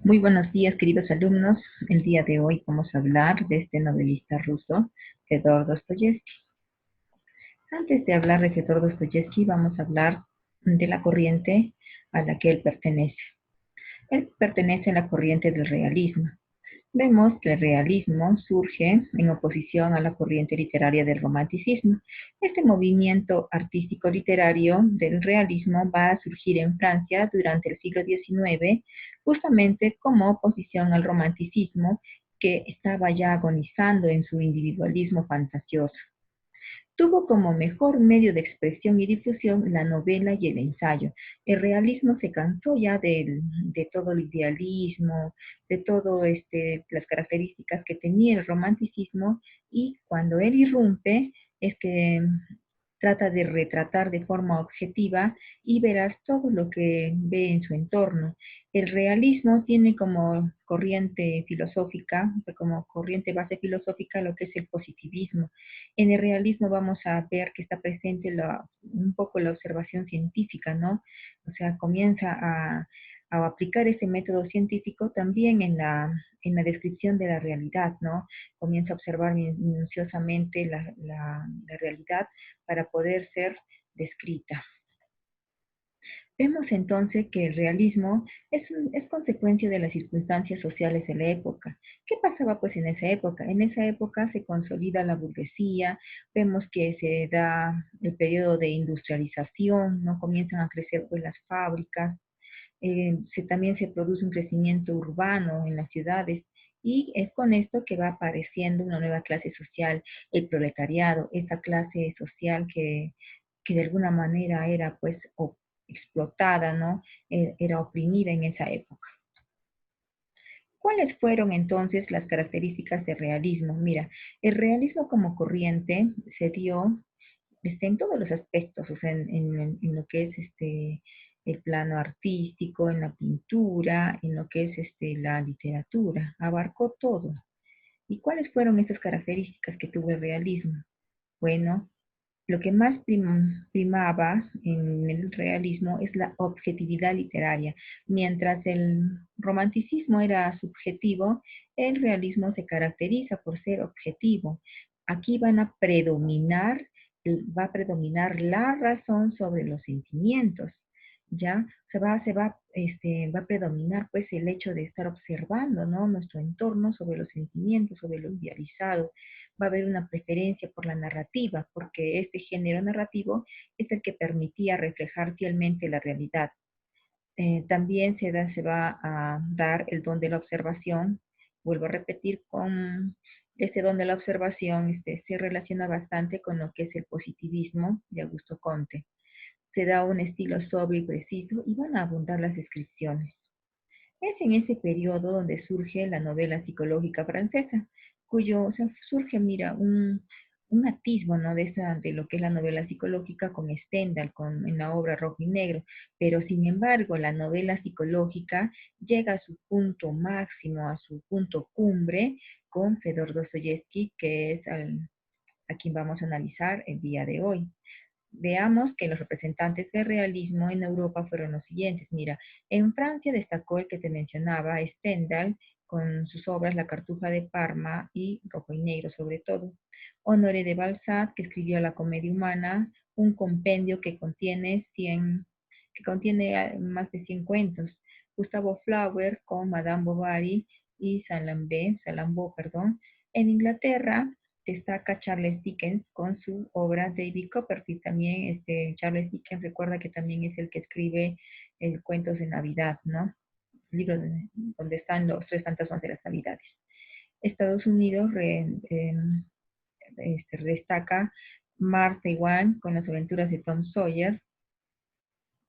Muy buenos días, queridos alumnos. El día de hoy vamos a hablar de este novelista ruso, Fedor Dostoyevsky. Antes de hablar de Fedor Dostoyevsky, vamos a hablar de la corriente a la que él pertenece. Él pertenece a la corriente del realismo. Vemos que el realismo surge en oposición a la corriente literaria del romanticismo. Este movimiento artístico-literario del realismo va a surgir en Francia durante el siglo XIX, justamente como oposición al romanticismo que estaba ya agonizando en su individualismo fantasioso. Tuvo como mejor medio de expresión y difusión la novela y el ensayo. El realismo se cansó ya de todo el idealismo, de todas las características que tenía el romanticismo, y cuando él irrumpe es que trata de retratar de forma objetiva y verás todo lo que ve en su entorno. El realismo tiene como corriente filosófica, como corriente base filosófica, lo que es el positivismo. En el realismo vamos a ver que está presente un poco la observación científica, ¿no? O sea, comienza a aplicar ese método científico también en la descripción de la realidad, ¿no? Comienza a observar minuciosamente la realidad para poder ser descrita. Vemos entonces que el realismo es consecuencia de las circunstancias sociales de la época. ¿Qué pasaba pues en esa época? En esa época se consolida la burguesía, vemos que se da el periodo de industrialización, ¿no? Comienzan a crecer pues las fábricas, también se produce un crecimiento urbano en las ciudades, y es con esto que va apareciendo una nueva clase social, el proletariado, esa clase social que de alguna manera era pues explotada, ¿no? Era oprimida en esa época. ¿Cuáles fueron entonces las características del realismo? Mira, el realismo como corriente se dio en todos los aspectos, o sea, en lo que es el plano artístico, en la pintura, en lo que es la literatura, abarcó todo. ¿Y cuáles fueron esas características que tuvo el realismo? Bueno, lo que más primaba en el realismo es la objetividad literaria. Mientras el romanticismo era subjetivo, el realismo se caracteriza por ser objetivo. Aquí va a predominar la razón sobre los sentimientos. ¿Ya? Va a predominar pues el hecho de estar observando, ¿no? Nuestro entorno sobre los sentimientos, sobre lo idealizado. Va a haber una preferencia por la narrativa, porque este género narrativo es el que permitía reflejar fielmente la realidad. También se va a dar el don de la observación. Vuelvo a repetir, con ese don de la observación se relaciona bastante con lo que es el positivismo de Augusto Comte. Se da un estilo sobrio y preciso, y van a abundar las descripciones. Es en ese periodo donde surge la novela psicológica francesa, o sea, surge, mira, un atisbo, ¿no? De lo que es la novela psicológica con Stendhal, en la obra Rojo y Negro, pero sin embargo la novela psicológica llega a su punto máximo, a su punto cumbre, con Fedor Dostoyevsky, que es a quien vamos a analizar el día de hoy. Veamos que los representantes del realismo en Europa fueron los siguientes. Mira, en Francia destacó el que te mencionaba, Stendhal, con sus obras La Cartuja de Parma y Rojo y Negro sobre todo. Honoré de Balzac, que escribió La Comedia Humana, un compendio que contiene más de 100 cuentos. Gustavo Flaubert con Madame Bovary y Salammbô, perdón. En Inglaterra destaca Charles Dickens con su obra David Copperfield. También Charles Dickens, recuerda que también es el que escribe Cuentos de Navidad, ¿no? El libro donde están los tres fantasmas de las Navidades. Estados Unidos destaca Martha Iwan con las aventuras de Tom Sawyer.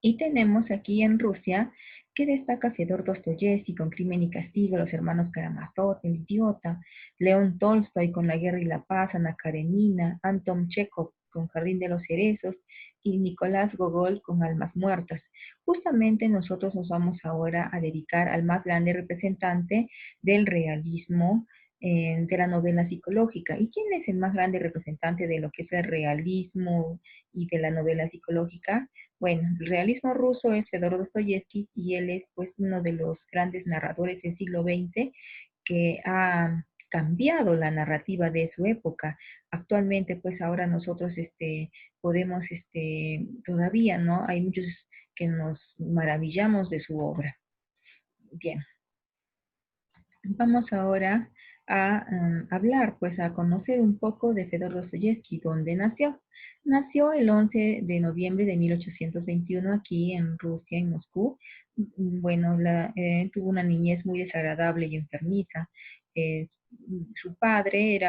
Y tenemos aquí en Rusia que destaca Fedor Dostoyevsky con Crimen y Castigo, Los hermanos Karamazov, El idiota, León Tolstoy con La guerra y la paz, Ana Karenina, Anton Chekhov con Jardín de los cerezos y Nicolás Gogol con Almas muertas. Justamente nosotros nos vamos ahora a dedicar al más grande representante del realismo, de la novela psicológica. ¿Y quién es el más grande representante de lo que es el realismo y de la novela psicológica? Bueno, el realismo ruso es Fedor Dostoyevsky y él es pues uno de los grandes narradores del siglo XX que ha cambiado la narrativa de su época. Actualmente, pues ahora nosotros podemos, todavía, ¿no? Hay muchos que nos maravillamos de su obra. Bien, vamos ahora a hablar, pues a conocer un poco de Fedor Dostoyevsky, dónde nació. Nació el 11 de noviembre de 1821 aquí en Rusia, en Moscú. Bueno, tuvo una niñez muy desagradable y enfermiza. Eh, Su padre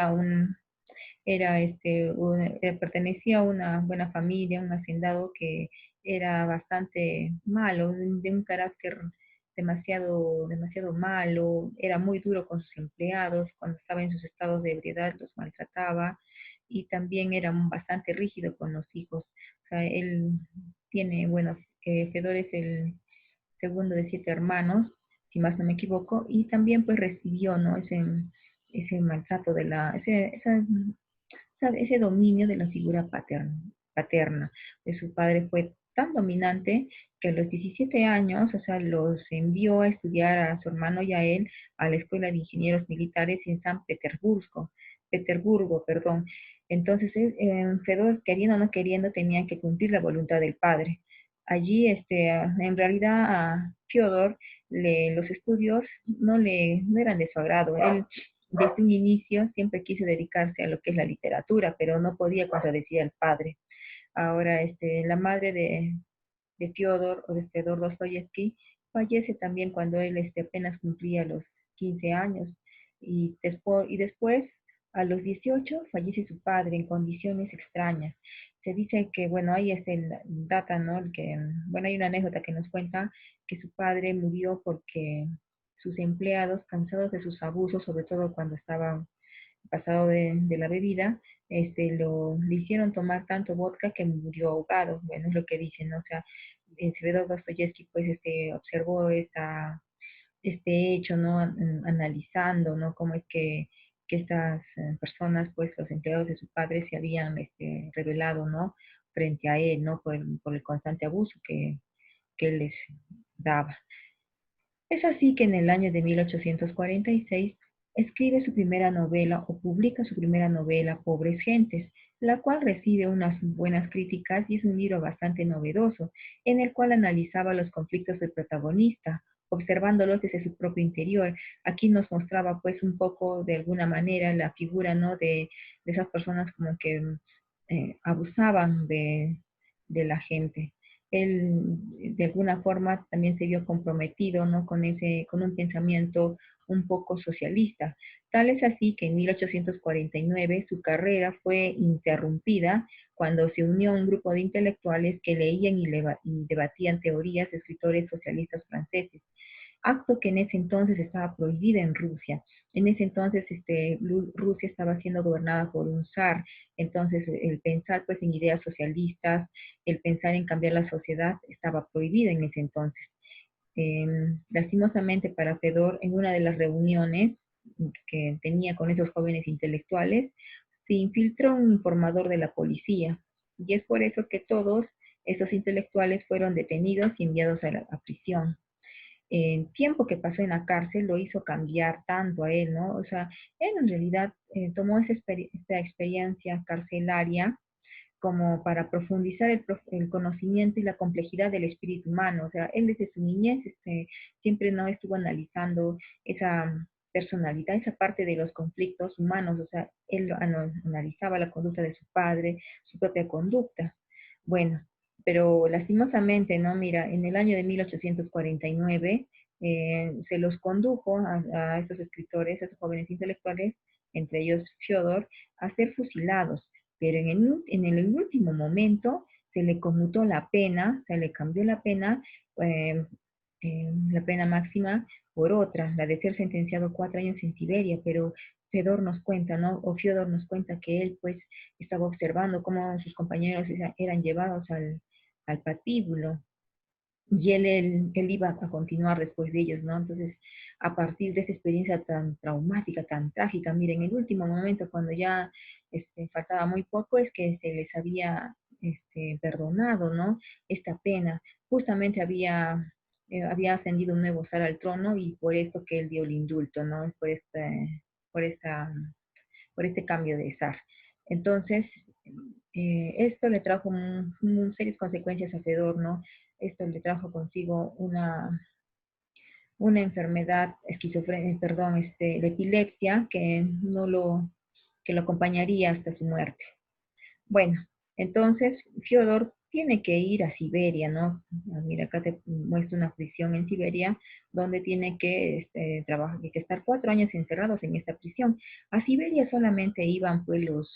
pertenecía a una buena familia, un hacendado que era bastante malo, de un carácter demasiado malo, era muy duro con sus empleados, cuando estaba en sus estados de ebriedad los maltrataba y también era bastante rígido con los hijos. O sea, él tiene, bueno, Fedor es el segundo de 7 hermanos, si más no me equivoco, y también pues recibió, ¿no? Ese maltrato ese dominio de la figura paterna. De su padre fue tan dominante que a los 17 años, o sea, los envió a estudiar a su hermano y a él a la Escuela de Ingenieros Militares en San Petersburgo, perdón. Entonces, Fedor, queriendo o no queriendo, tenía que cumplir la voluntad del padre. Allí, en realidad, a Fyodor los estudios no eran de su agrado. Él desde un inicio siempre quiso dedicarse a lo que es la literatura, pero no podía contradecir al padre. Ahora, la madre de Fyodor o de Fedor Dostoyevsky fallece también cuando él apenas cumplía los 15 años y después a los 18 fallece su padre en condiciones extrañas. Se dice que, bueno, ahí es el data, ¿no? Bueno, hay una anécdota que nos cuenta que su padre murió porque sus empleados, cansados de sus abusos, sobre todo cuando estaba pasado de la bebida, le hicieron tomar tanto vodka que murió ahogado. Bueno, es lo que dicen, ¿no? O sea, Fedor Dostoyevsky pues observó este hecho, ¿no? Analizando, ¿no? Cómo es que estas personas, pues los empleados de su padre se habían revelado, ¿no? Frente a él, ¿no? Por el constante abuso que él les daba. Es así que en el año de 1846 escribe su primera novela o publica su primera novela, Pobres Gentes, la cual recibe unas buenas críticas y es un libro bastante novedoso, en el cual analizaba los conflictos del protagonista, observándolos desde su propio interior. Aquí nos mostraba pues un poco de alguna manera la figura, ¿no? De esas personas como que abusaban de la gente. Él de alguna forma también se vio comprometido, ¿no? Con un pensamiento un poco socialista. Tal es así que en 1849 su carrera fue interrumpida cuando se unió a un grupo de intelectuales que leían y debatían teorías de escritores socialistas franceses, acto que en ese entonces estaba prohibida en Rusia. En ese entonces Rusia estaba siendo gobernada por un zar, entonces el pensar pues en ideas socialistas, el pensar en cambiar la sociedad estaba prohibida en ese entonces. Lastimosamente para Fedor, en una de las reuniones que tenía con esos jóvenes intelectuales, se infiltró un informador de la policía y es por eso que todos esos intelectuales fueron detenidos y enviados a prisión. El tiempo que pasó en la cárcel lo hizo cambiar tanto a él, ¿no? O sea, él en realidad tomó esta experiencia carcelaria como para profundizar el conocimiento y la complejidad del espíritu humano. O sea, él desde su niñez siempre no estuvo analizando esa personalidad, esa parte de los conflictos humanos. O sea, él analizaba la conducta de su padre, su propia conducta. Bueno, pero lastimosamente, ¿no? Mira, en el año de 1849 se los condujo a estos escritores, a estos jóvenes intelectuales, entre ellos Fyodor, a ser fusilados, pero en el último momento se le conmutó la pena, se le cambió eh, la pena máxima por otra, la de ser sentenciado a 4 años en Siberia, pero Fedor nos cuenta, ¿no? O Fyodor nos cuenta que él pues estaba observando cómo sus compañeros eran llevados al patíbulo y él iba a continuar después de ellos, ¿no? Entonces, a partir de esa experiencia tan traumática, tan trágica, miren, en el último momento, cuando ya faltaba muy poco, es que se les había perdonado, ¿no? Esta pena. Justamente había ascendido un nuevo zar al trono y por esto que él dio el indulto, ¿no? Por esta, por este cambio de zar. Entonces, esto le trajo serias consecuencias a Fedor, ¿no? Esto le trajo consigo una enfermedad esquizofrénica, perdón, de epilepsia que no lo, que lo acompañaría hasta su muerte. Bueno, entonces Fyodor tiene que ir a Siberia, ¿no? Mira, acá te muestro una prisión en Siberia donde tiene que trabajar, que estar 4 años encerrados en esta prisión. A Siberia solamente iban pues los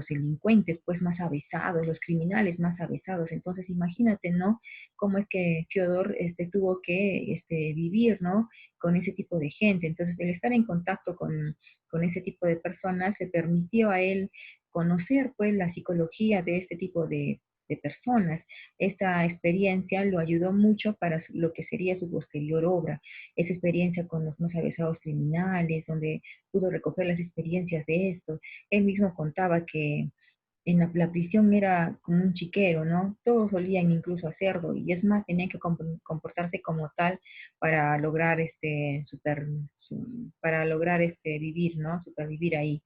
delincuentes pues más avesados, los criminales más avesados. Entonces imagínate, ¿no? Cómo es que Fyodor tuvo que vivir, ¿no? Con ese tipo de gente. Entonces el estar en contacto con ese tipo de personas le permitió a él conocer pues la psicología de este tipo de personas. Esta experiencia lo ayudó mucho para lo que sería su posterior obra, esa experiencia con los más avesados criminales, donde pudo recoger las experiencias de estos. Él mismo contaba que en la prisión era como un chiquero, ¿no? Todos solían incluso a cerdo y es más, tenían que comportarse como tal para lograr para lograr vivir, ¿no? Supervivir ahí.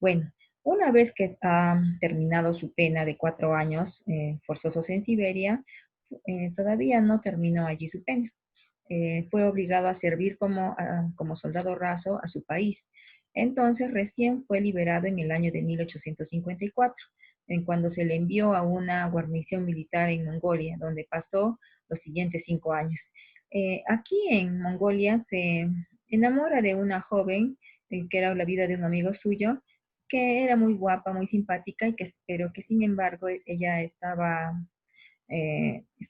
Bueno, una vez que ha terminado su pena de 4 años forzosos en Siberia, todavía no terminó allí su pena. Fue obligado a servir como soldado raso a su país. Entonces, recién fue liberado en el año de 1854, en cuando se le envió a una guarnición militar en Mongolia, donde pasó los siguientes 5 años. Aquí en Mongolia se enamora de una joven, que era la vida de un amigo suyo, que era muy guapa, muy simpática, pero que sin embargo ella estaba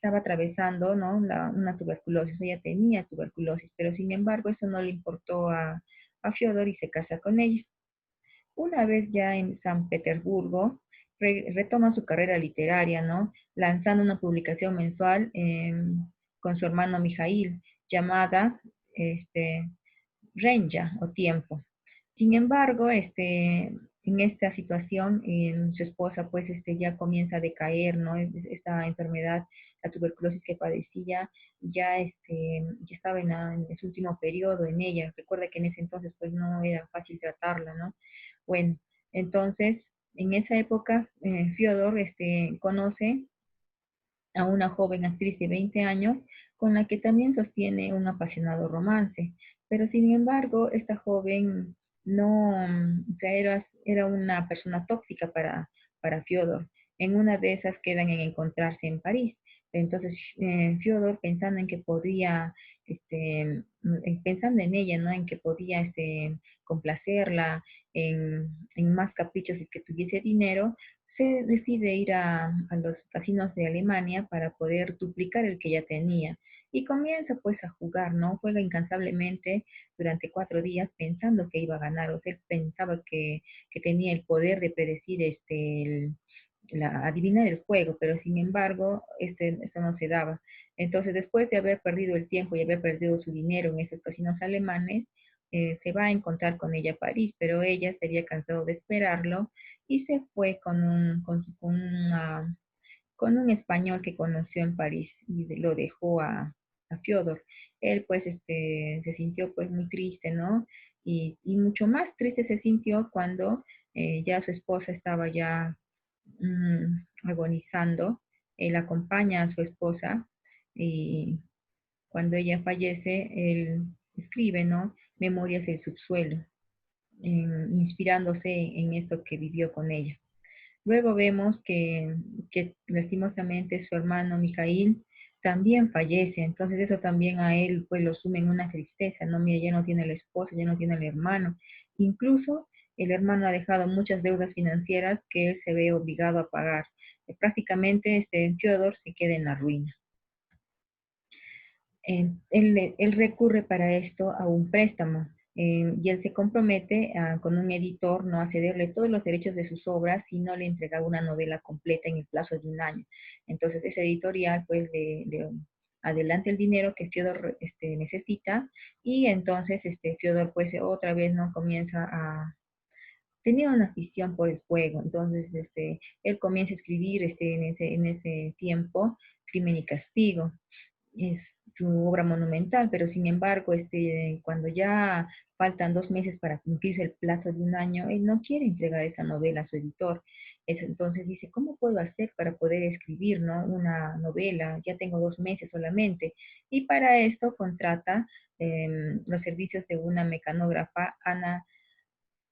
atravesando, ¿no? Una tuberculosis. Ella tenía tuberculosis, pero sin embargo eso no le importó a Fyodor y se casa con ella. Una vez ya en San Petersburgo, retoma su carrera literaria, ¿no? Lanzando una publicación mensual con su hermano Mijail, llamada este, Renja o Tiempo. Sin embargo, en esta situación, su esposa pues ya comienza a decaer, ¿no? Esta enfermedad, la tuberculosis que padecía, ya estaba en su último periodo en ella. Recuerda que en ese entonces pues no era fácil tratarla, ¿no? Bueno, entonces, en esa época, Fyodor conoce a una joven actriz de 20 años con la que también sostiene un apasionado romance. Pero sin embargo, esta joven no, o sea, era una persona tóxica para Fyodor. En una de esas quedan en encontrarse en París. Entonces, Fyodor, pensando en que podía, pensando en ella, ¿no? En que podía complacerla en más caprichos y que tuviese dinero, se decide ir a los casinos de Alemania para poder duplicar el que ya tenía. Y comienza pues a jugar, ¿no? Juega incansablemente durante 4 días pensando que iba a ganar. O sea, él pensaba que tenía el poder de predecir adivinar el juego, pero sin embargo, esto no se daba. Entonces, después de haber perdido el tiempo y haber perdido su dinero en esos casinos alemanes, se va a encontrar con ella a París, pero ella se había cansado de esperarlo y se fue con un español que conoció en París y lo dejó a Fyodor. Él pues se sintió pues muy triste, ¿no? Y mucho más triste se sintió cuando ya su esposa estaba ya agonizando. Él acompaña a su esposa y cuando ella fallece, él escribe, ¿no? Memorias del subsuelo, inspirándose en esto que vivió con ella. Luego vemos que lastimosamente su hermano Mijail también fallece, entonces eso también a él pues lo sume en una tristeza, ¿no? Mira, ya no tiene la esposa, ya no tiene el hermano, incluso el hermano ha dejado muchas deudas financieras que él se ve obligado a pagar. Prácticamente Fyodor se queda en la ruina. Él recurre para esto a un préstamo y él se compromete con un editor no a cederle todos los derechos de sus obras si no le entregaba una novela completa en el plazo de un año. Entonces ese editorial pues le adelanta el dinero que Fyodor necesita y entonces Fyodor pues otra vez no comienza tenía una afición por el juego. Entonces, él comienza a escribir en ese tiempo Crimen y Castigo. Es su obra monumental, pero sin embargo, cuando ya faltan 2 meses para cumplirse el plazo de un año, él no quiere entregar esa novela a su editor. Entonces dice, ¿cómo puedo hacer para poder escribir, ¿no? Una novela? Ya tengo 2 meses solamente. Y para esto contrata los servicios de una mecanógrafa, Ana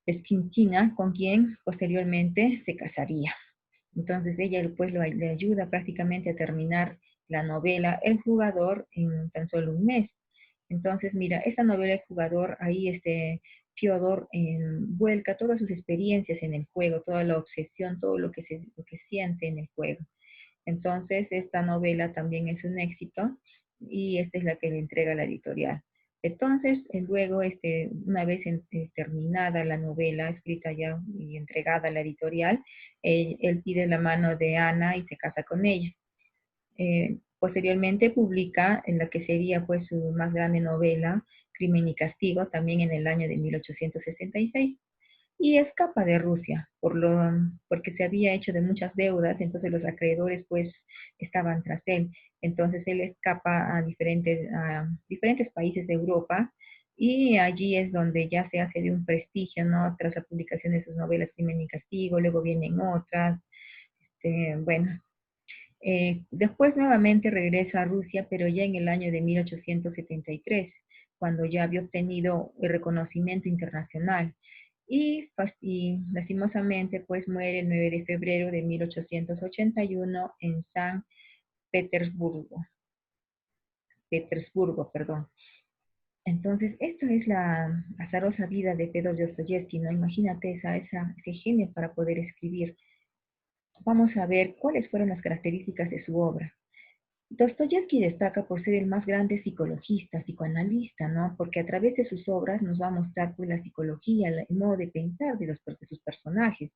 Esquintina, con quien posteriormente se casaría. Entonces ella pues le ayuda prácticamente a terminar la novela El Jugador en tan solo un mes. Entonces, mira, esta novela El Jugador, ahí Fyodor vuelca todas sus experiencias en el juego, toda la obsesión, todo lo que siente en el juego. Entonces, esta novela también es un éxito y esta es la que le entrega la editorial. Entonces, luego, una vez terminada la novela, escrita ya y entregada a la editorial, él pide la mano de Ana y se casa con ella. Posteriormente publica en la que sería pues su más grande novela, Crimen y Castigo, también en el año de 1866 y escapa de Rusia porque se había hecho de muchas deudas, entonces los acreedores pues estaban tras él. Entonces él escapa a diferentes países de Europa y allí es donde ya se hace de un prestigio, ¿no? Tras la publicación de sus novelas Crimen y Castigo, luego vienen otras, bueno. Después nuevamente regresa a Rusia, pero ya en el año de 1873, cuando ya había obtenido el reconocimiento internacional y lastimosamente pues muere el 9 de febrero de 1881 en San Petersburgo, perdón. Entonces, esto es la azarosa vida de Fedor Dostoyevsky, ¿no? Imagínate ese genio para poder escribir. Vamos a ver cuáles fueron las características de su obra. Dostoyevsky destaca por ser el más grande psicologista, psicoanalista, ¿no? Porque a través de sus obras nos va a mostrar pues, la psicología, el modo de pensar de sus personajes.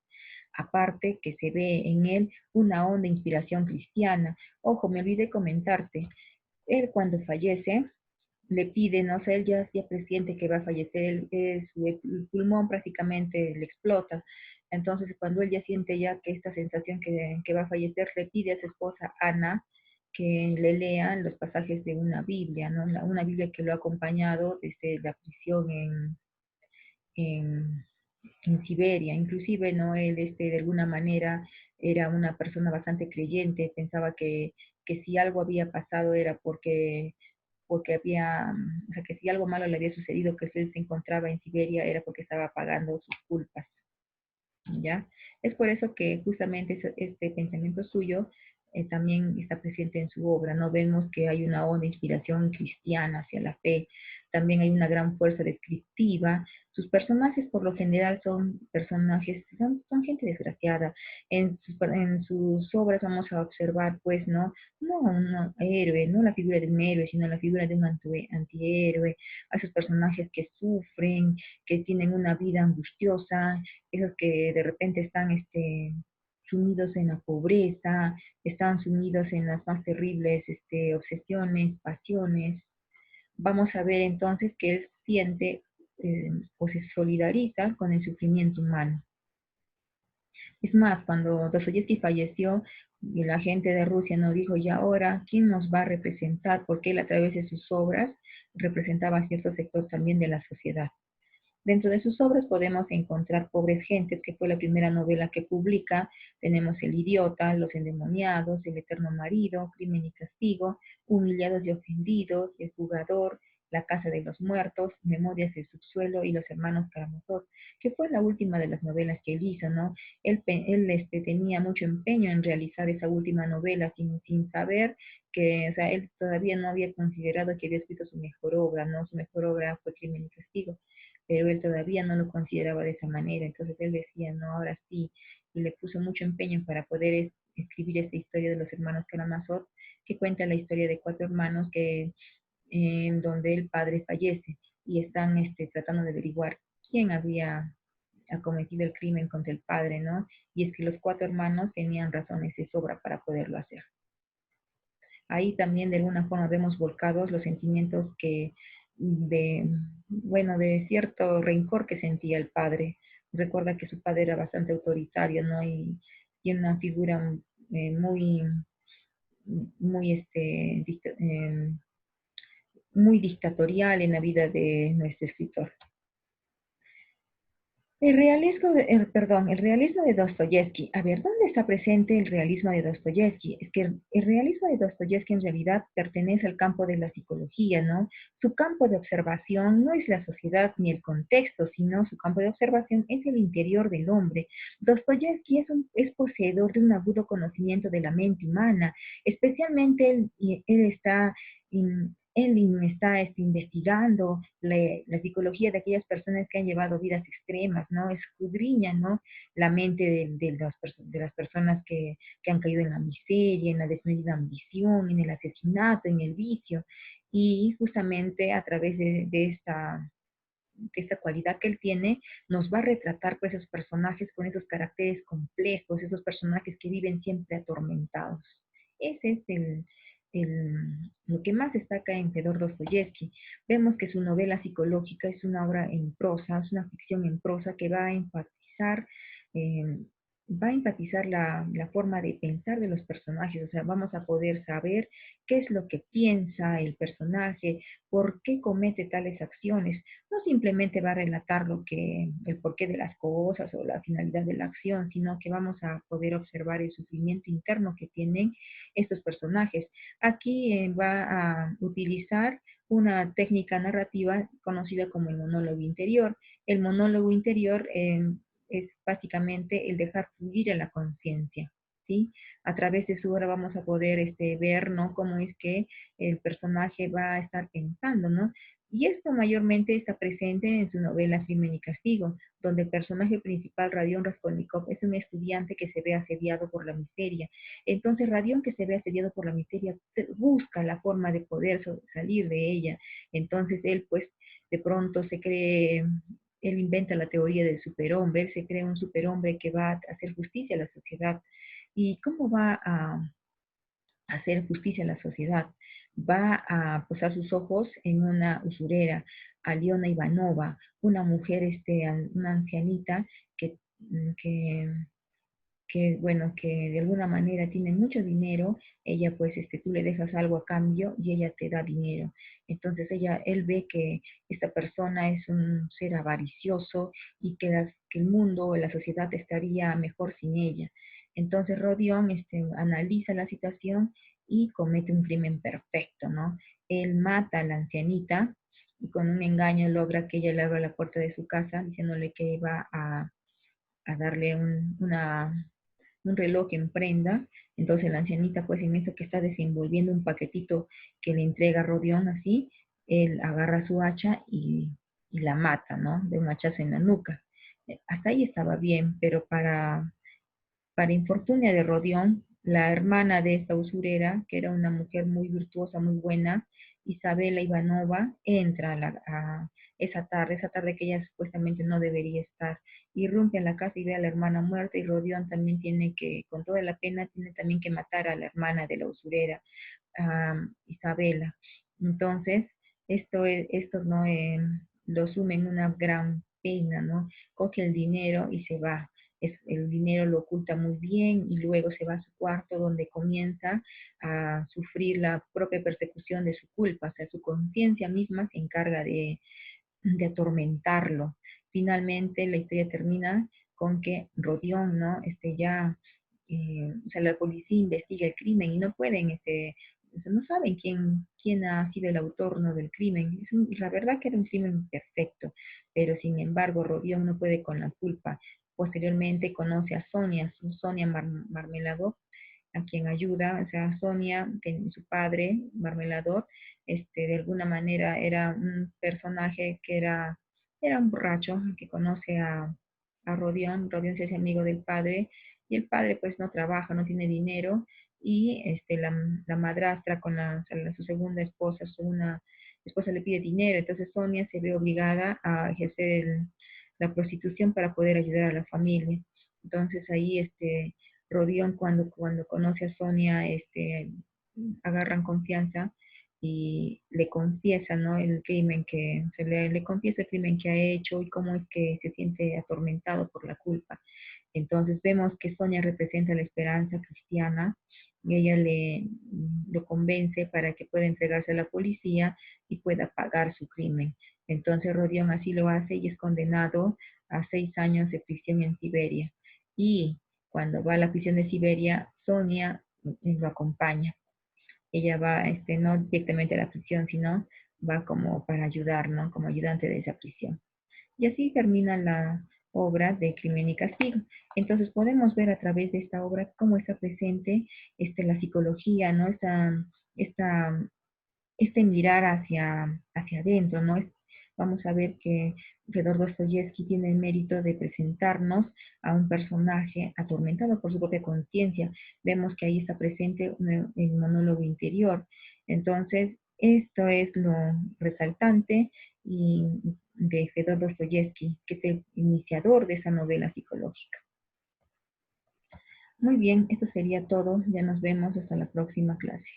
Aparte que se ve en él una honda inspiración cristiana. Ojo, me olvidé comentarte, él cuando fallece, le pide, no sé, él ya presiente que va a fallecer, el pulmón prácticamente le explota. Entonces, cuando él ya siente ya que esta sensación que va a fallecer, le pide a su esposa Ana que le lean los pasajes de una Biblia, ¿no? Una Biblia que lo ha acompañado desde la prisión en, en Siberia. Inclusive, ¿no? Él, de alguna manera, era una persona bastante creyente, pensaba que si algo había pasado era porque o sea, que si algo malo le había sucedido, que él se encontraba en Siberia, era porque estaba pagando sus culpas, ¿ya? Es por eso que justamente este pensamiento suyo también está presente en su obra, ¿no? Vemos que hay una honda inspiración cristiana hacia la fe, también hay una gran fuerza descriptiva. Sus personajes por lo general son personajes, son gente desgraciada. En sus obras vamos a observar, pues, no un héroe, no la figura de un héroe, sino la figura de un antihéroe, a esos personajes que sufren, que tienen una vida angustiosa, esos que de repente están sumidos en la pobreza, están sumidos en las más terribles obsesiones, pasiones. Vamos a ver entonces que él siente o se solidariza con el sufrimiento humano. Es más, cuando Dostoyevsky falleció, y la gente de Rusia nos dijo, y ahora, ¿quién nos va a representar? Porque él a través de sus obras representaba cierto sector también de la sociedad. Dentro de sus obras podemos encontrar Pobres Gentes, que fue la primera novela que publica. Tenemos El Idiota, Los Endemoniados, El Eterno Marido, Crimen y Castigo, Humillados y Ofendidos, El Jugador, La Casa de los Muertos, Memorias del Subsuelo y Los Hermanos Karamazov, que fue la última de las novelas que él hizo, ¿no? Él tenía mucho empeño en realizar esa última novela sin saber que, o sea, él todavía no había considerado que había escrito su mejor obra, ¿no? Su mejor obra fue Crimen y Castigo, pero él todavía no lo consideraba de esa manera. Entonces él decía, no, ahora sí, y le puso mucho empeño para poder escribir esta historia de los hermanos Karamazov, que cuenta la historia de 4 hermanos en donde el padre fallece y están tratando de averiguar quién había cometido el crimen contra el padre, ¿no? Y es que los 4 hermanos tenían razones de sobra para poderlo hacer. Ahí también de alguna forma vemos volcados los sentimientos de cierto rencor que sentía el padre recuerda que su padre era bastante autoritario, ¿no? Y una figura muy, muy, muy dictatorial en la vida de nuestro escritor. El realismo de Dostoyevsky. A ver, ¿dónde está presente el realismo de Dostoyevsky? Es que el realismo de Dostoyevsky en realidad pertenece al campo de la psicología, ¿no? Su campo de observación no es la sociedad ni el contexto, sino su campo de observación es el interior del hombre. Dostoyevsky es poseedor de un agudo conocimiento de la mente humana, especialmente él está está investigando la psicología de aquellas personas que han llevado vidas extremas, ¿no? Escudriña, ¿no? La mente de las personas que han caído en la miseria, en la desmedida ambición, en el asesinato, en el vicio. Y justamente a través de esta cualidad que él tiene, nos va a retratar pues esos personajes con esos caracteres complejos, esos personajes que viven siempre atormentados. Ese es lo que más destaca en Fedor Dostoyevsky. Vemos que su novela psicológica es una obra en prosa, es una ficción en prosa que eh, va a enfatizar la forma de pensar de los personajes, o sea, vamos a poder saber qué es lo que piensa el personaje, por qué comete tales acciones. No simplemente va a relatar el porqué de las cosas o la finalidad de la acción, sino que vamos a poder observar el sufrimiento interno que tienen estos personajes. Aquí va a utilizar una técnica narrativa conocida como el monólogo interior. El monólogo interior es básicamente el dejar fluir a la conciencia, ¿sí? A través de su obra vamos a poder ver, ¿no? Cómo es que el personaje va a estar pensando, ¿no? Y esto mayormente está presente en su novela Crimen y Castigo, donde el personaje principal, Radión Raskolnikov, es un estudiante que se ve asediado por la miseria. Entonces, Radión, que se ve asediado por la miseria, busca la forma de poder salir de ella. Entonces, él, pues, de pronto él inventa la teoría del superhombre, él se cree un superhombre que va a hacer justicia a la sociedad. ¿Y cómo va a hacer justicia a la sociedad? Va a posar sus ojos en una usurera, Aliona Ivanova, una mujer, una ancianita que, que bueno, que de alguna manera tiene mucho dinero. Ella pues tú le dejas algo a cambio y ella te da dinero. Entonces él ve que esta persona es un ser avaricioso y que el mundo o la sociedad estaría mejor sin ella. Entonces Rodion analiza la situación y comete un crimen perfecto, ¿no? Él mata a la ancianita y con un engaño logra que ella le abra la puerta de su casa diciéndole que va a darle un reloj en prenda. Entonces la ancianita, pues en eso que está desenvolviendo un paquetito que le entrega Rodión así, él agarra su hacha y la mata, ¿no? De un hachazo en la nuca. Hasta ahí estaba bien, pero para infortunia de Rodión, la hermana de esta usurera, que era una mujer muy virtuosa, muy buena, Isabela Ivanova, entra esa tarde que ella supuestamente no debería estar, irrumpe en la casa y ve a la hermana muerta y Rodión también tiene que, con toda la pena, tiene también que matar a la hermana de la usurera, Isabela. Entonces, esto no lo sume en una gran pena, ¿no? Coge el dinero y se va. El dinero lo oculta muy bien y luego se va a su cuarto donde comienza a sufrir la propia persecución de su culpa, o sea, su conciencia misma se encarga de atormentarlo. Finalmente la historia termina con que Rodión, ¿no? O sea, la policía investiga el crimen y no pueden, no saben quién ha sido el autor, ¿no? Del crimen. La verdad que era un crimen perfecto, pero sin embargo Rodión no puede con la culpa. Posteriormente conoce a Sonia Marmeladov, a quien ayuda, o sea, Sonia, que su padre, Marmelador, de alguna manera era un personaje que era un borracho que conoce a Rodión. Rodión se hace amigo del padre y el padre pues no trabaja, no tiene dinero y la madrastra con su segunda esposa, su segunda esposa le pide dinero, entonces Sonia se ve obligada a ejercer la prostitución para poder ayudar a la familia. Entonces ahí Rodión cuando conoce a Sonia, agarran confianza y le confiesa, ¿no? El crimen que, le confiesa el crimen que ha hecho y cómo es que se siente atormentado por la culpa. Entonces vemos que Sonia representa la esperanza cristiana y ella lo convence para que pueda entregarse a la policía y pueda pagar su crimen. Entonces Rodión así lo hace y es condenado a 6 años de prisión en Siberia. Y cuando va a la prisión de Siberia, Sonia lo acompaña. Ella va, no directamente a la prisión, sino va como para ayudar, ¿no? Como ayudante de esa prisión. Y así termina la obra de Crimen y Castigo. Entonces podemos ver a través de esta obra cómo está presente la psicología, ¿no? Esta, mirar hacia adentro, ¿no? Vamos a ver que Fedor Dostoyevsky tiene el mérito de presentarnos a un personaje atormentado por su propia conciencia. Vemos que ahí está presente el monólogo interior. Entonces, esto es lo resaltante de Fedor Dostoyevsky, que es el iniciador de esa novela psicológica. Muy bien, esto sería todo. Ya nos vemos hasta la próxima clase.